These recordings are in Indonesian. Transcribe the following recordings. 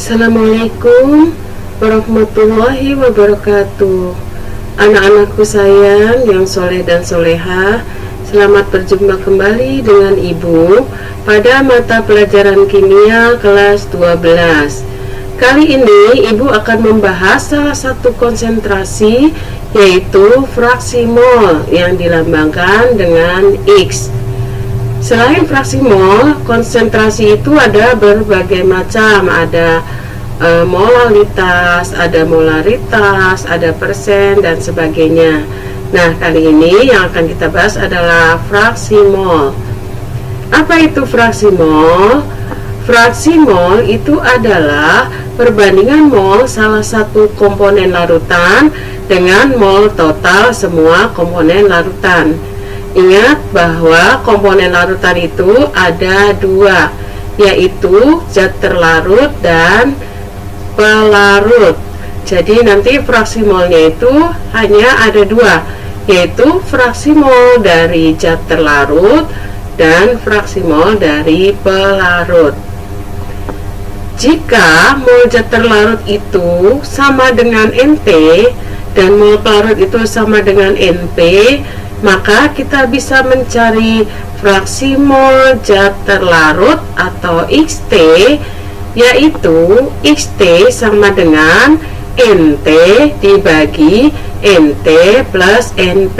Assalamualaikum warahmatullahi wabarakatuh. Anak-anakku sayang yang soleh dan soleha, selamat berjumpa kembali dengan Ibu pada mata pelajaran kimia kelas 12. Kali ini Ibu akan membahas salah satu konsentrasi, yaitu fraksi mol yang dilambangkan dengan X. Selain fraksi mol, konsentrasi itu ada berbagai macam, ada molalitas, ada molaritas, ada persen, dan sebagainya. Nah, kali ini yang akan kita bahas adalah fraksi mol. Apa itu fraksi mol? Fraksi mol itu adalah perbandingan mol salah satu komponen larutan dengan mol total semua komponen larutan. Ingat bahwa komponen larutan itu ada dua, yaitu zat terlarut dan pelarut. Jadi nanti fraksi molnya itu hanya ada dua, yaitu fraksi mol dari zat terlarut dan fraksi mol dari pelarut. Jika mol zat terlarut itu sama dengan NT dan mol pelarut itu sama dengan NP, maka kita bisa mencari fraksi mol zat terlarut atau XT, yaitu XT sama dengan NT dibagi NT plus NP.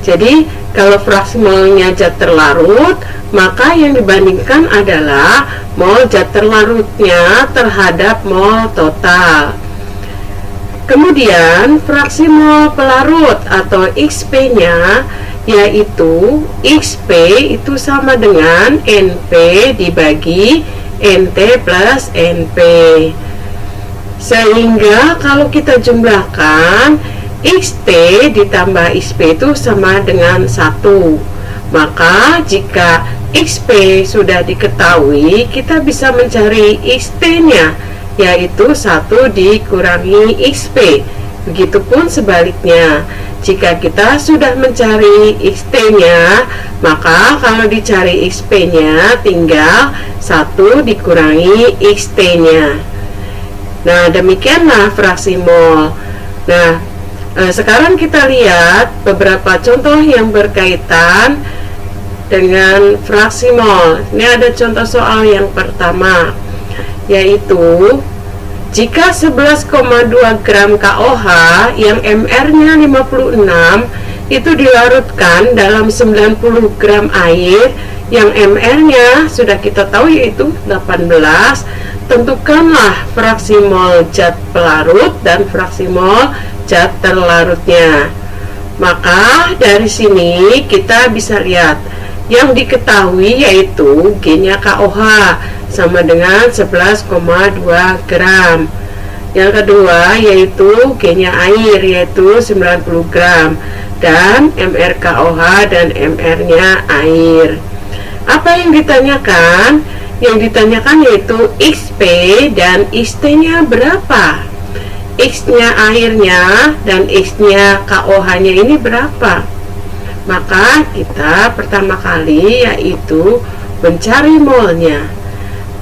Jadi kalau fraksi molnya zat terlarut, maka yang dibandingkan adalah mol zat terlarutnya terhadap mol total. Kemudian fraksi mol pelarut atau XP-nya, yaitu XP itu sama dengan NP dibagi NT plus NP. Sehingga kalau kita jumlahkan, XT ditambah XP itu sama dengan 1. Maka jika XP sudah diketahui, kita bisa mencari XT-nya, yaitu 1 dikurangi XP. Begitupun sebaliknya, jika kita sudah mencari XT-nya, maka kalau dicari XP-nya tinggal 1 dikurangi XT-nya. Nah, demikianlah fraksi mol. Nah, sekarang kita lihat beberapa contoh yang berkaitan dengan fraksi mol. Ini ada contoh soal yang pertama, yaitu jika 11,2 gram KOH yang MR-nya 56 itu dilarutkan dalam 90 gram air yang MR-nya sudah kita tahu yaitu 18, tentukanlah fraksi mol zat pelarut dan fraksi mol zat terlarutnya. Maka dari sini kita bisa lihat yang diketahui yaitu G-nya KOH sama dengan 11,2 gram. Yang kedua yaitu G-nya air yaitu 90 gram dan MR KOH dan MR-nya air. Apa yang ditanyakan? Yang ditanyakan yaitu XP dan XT-nya berapa? X-nya airnya dan X-nya KOH-nya ini berapa? Maka kita pertama kali yaitu mencari molnya.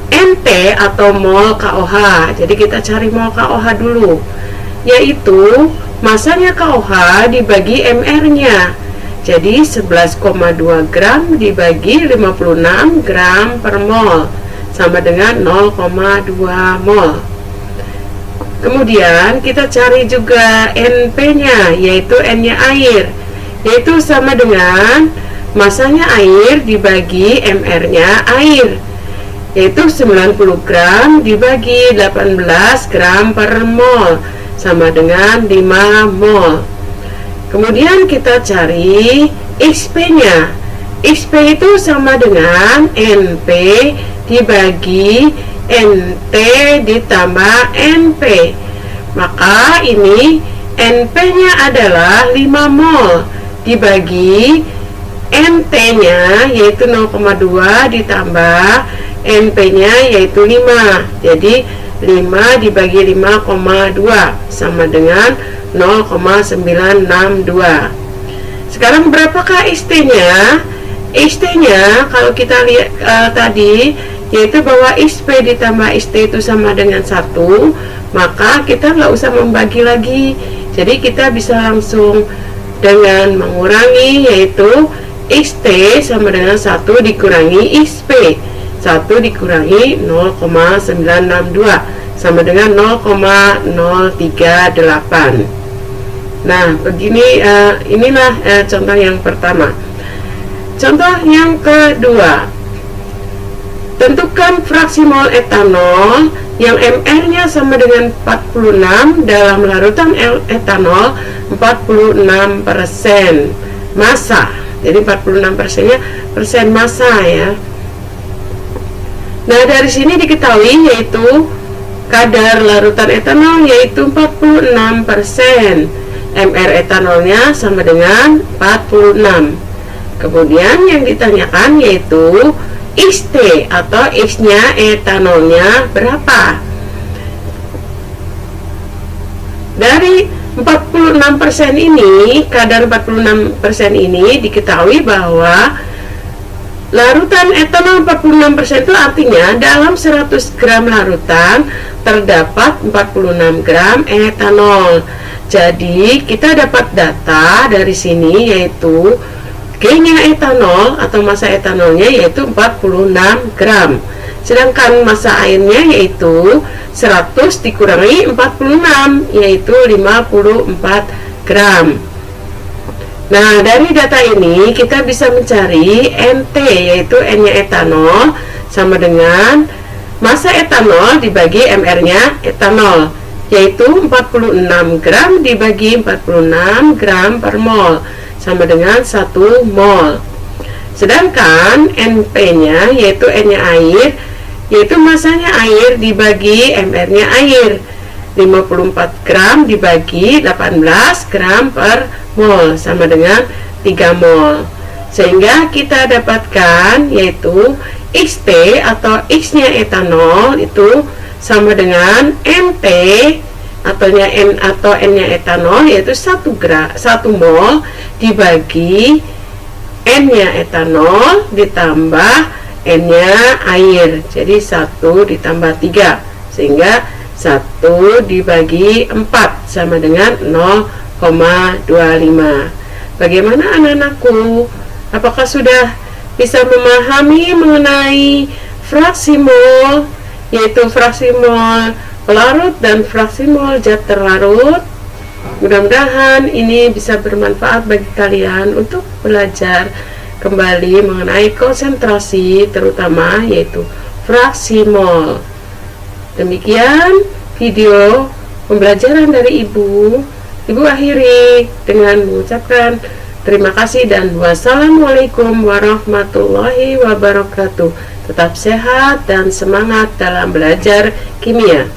NT atau mol KOH. Jadi kita cari mol KOH dulu, yaitu masanya KOH dibagi MR-nya. Jadi 11,2 gram dibagi 56 gram per mol sama dengan 0,2 mol. Kemudian kita cari juga NP-nya, yaitu N-nya air, yaitu sama dengan masanya air dibagi MR-nya air, yaitu 90 gram dibagi 18 gram per mol sama dengan 5 mol. Kemudian kita cari XP-nya. XP itu sama dengan NP dibagi NT ditambah NP. Maka ini NP-nya adalah 5 mol dibagi NT-nya yaitu 0,2 ditambah NP-nya yaitu 5. Jadi 5 dibagi 5,2 sama dengan 0,962. Sekarang berapakah XT-nya? XT-nya kalau kita lihat tadi yaitu bahwa XP ditambah XT itu sama dengan 1, maka kita nggak usah membagi lagi. Jadi kita bisa langsung dengan mengurangi, yaitu XT sama dengan 1 dikurangi XP. 1 dikurangi 0,962 sama dengan 0,038. Nah, begini, inilah contoh yang pertama. Contoh yang kedua, tentukan fraksi mol etanol yang MR-nya sama dengan 46 dalam larutan etanol 46% massa. Jadi 46%-nya persen massa ya. Nah, dari sini diketahui yaitu kadar larutan etanol yaitu 46%. MR etanolnya sama dengan 46. Kemudian yang ditanyakan yaitu XT atau X-nya etanolnya berapa. Dari 46% ini, kadar 46% ini diketahui bahwa larutan etanol 46% itu artinya dalam 100 gram larutan terdapat 46 gram etanol. Jadi kita dapat data dari sini yaitu G-nya etanol atau massa etanolnya yaitu 46 gram. Sedangkan massa airnya yaitu 100 dikurangi 46 yaitu 54 gram. Nah, dari data ini kita bisa mencari NT yaitu N-nya etanol sama dengan massa etanol dibagi MR-nya etanol, yaitu 46 gram dibagi 46 gram per mol sama dengan 1 mol. Sedangkan NP-nya yaitu N-nya air, yaitu massanya air dibagi MR-nya air, 54 gram dibagi 18 gram per mol sama dengan 3 mol. Sehingga kita dapatkan yaitu XT atau X-nya etanol itu sama dengan NT atau N atau N-nya etanol yaitu 1 mol dibagi N-nya etanol ditambah N-nya air. Jadi 1 ditambah 3 sehingga 1 dibagi 4 sama dengan 0,25. Bagaimana anak-anakku? Apakah sudah bisa memahami mengenai fraksi mol, yaitu fraksi mol pelarut dan fraksi mol zat terlarut? Mudah-mudahan ini bisa bermanfaat bagi kalian untuk belajar kembali mengenai konsentrasi, terutama yaitu fraksi mol. Demikian video pembelajaran dari Ibu akhiri dengan mengucapkan terima kasih dan wassalamualaikum warahmatullahi wabarakatuh. Tetap sehat dan semangat dalam belajar kimia.